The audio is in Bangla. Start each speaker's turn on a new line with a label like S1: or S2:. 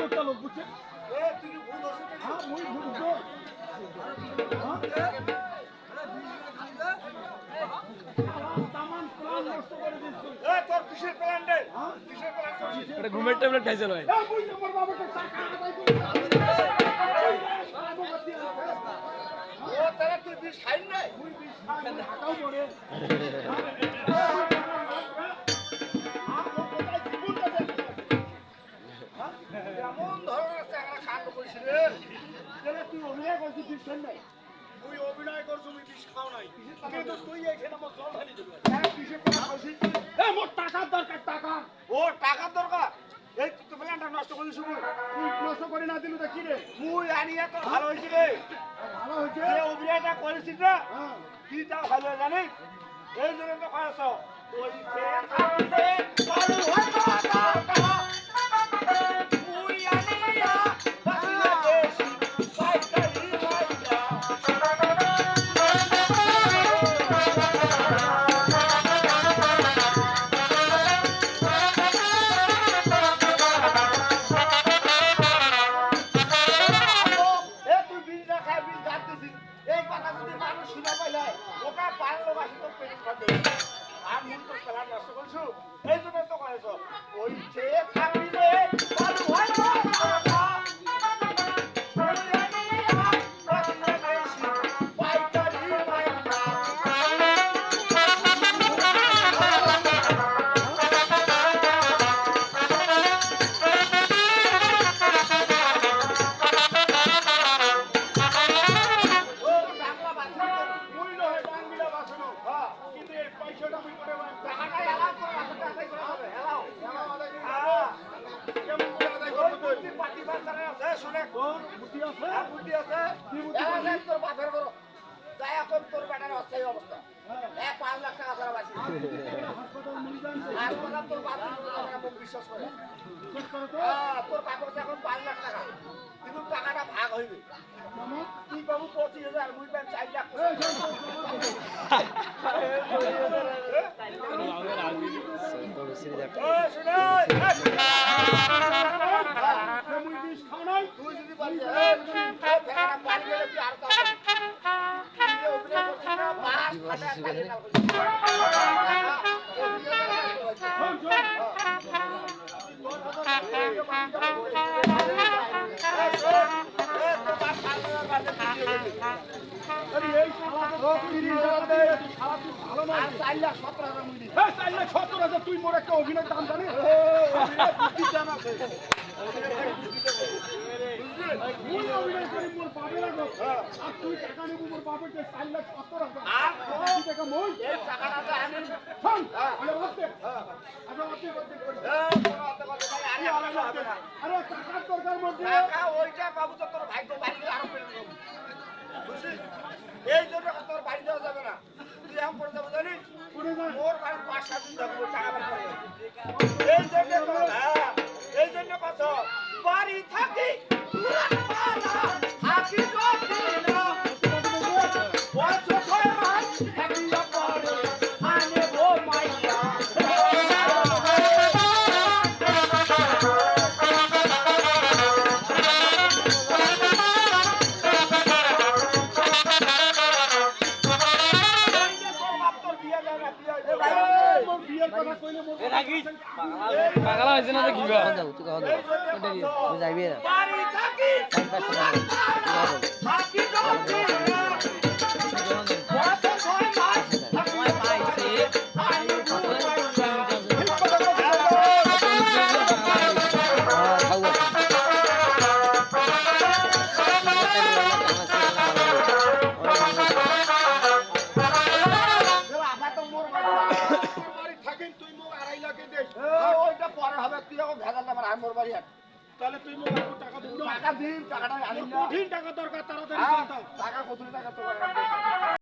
S1: একটা লোক বুঝছে হ্যাঁ মুই বুঝছো
S2: ঘুমের ট্যাবলেট খাইছে নয়
S1: তুই অভিনয় করছিস বিশ্বাস নাই তুই অভিনয় করছিস তুই বিষ খাও নাই কিন্তু তুই এখানে আমার জল ঢালি দিবি মোর টাকার দরকার টাকা ও টাকার দরকার এই তুই প্ল্যানটা নষ্ট করলি শুভ তুই নষ্ট করে না দিলু তো কি রে মুই আনিয়া তো ভালো হয়েছে রে ভালো হয়েছে যে অভিনয়টা করেছিস না কি তা ভালো জানিস এই জন্য তো কয়েছ ওই এই জন্য তো কয়েছ ওই চেয়ে থাকলে তোর বেটার অস্থায়ী অবস্থা 5 লাখ টাকা ছাড়া বাঁচি হাসপাতাল তোর বাপ বিশ্বাস করে তোর কাগজ এখন 5 লাখ টাকা কিন্তু টাকাটা ভাগ হইবে তুই বাবু 25,000 মুই পাই 4 লাখ তুই যদি পারি পানি গেলে তুই আর তুই মোর একটা অভিনয় দাম জানিস অভিনয় করি মোর বাপের আর তুই টাকা নেবো মোর বাপের 4,70,000 টাকা মই আরে টাকার দরকার মধ্যে ওইটা বাবু তো তোর ভাই তো বাড়ি আরো বুঝছিস এই জন্য তোর বাড়ি যাওয়া যাবে না তুই এখন করে যাবো জানিস মোর বাড়ি 5-7 দিন যাবো টাকা বের করে এই জন্য কত বাড়ি থাকি
S2: পাগলা হয়েছে না তো কি
S3: যাইবি
S1: তাহলে তুই টাকা দিবি টাকা দিন টাকাটা আনিস না টাকা দরকার তাড়াতাড়ি টাকা কত টাকা তো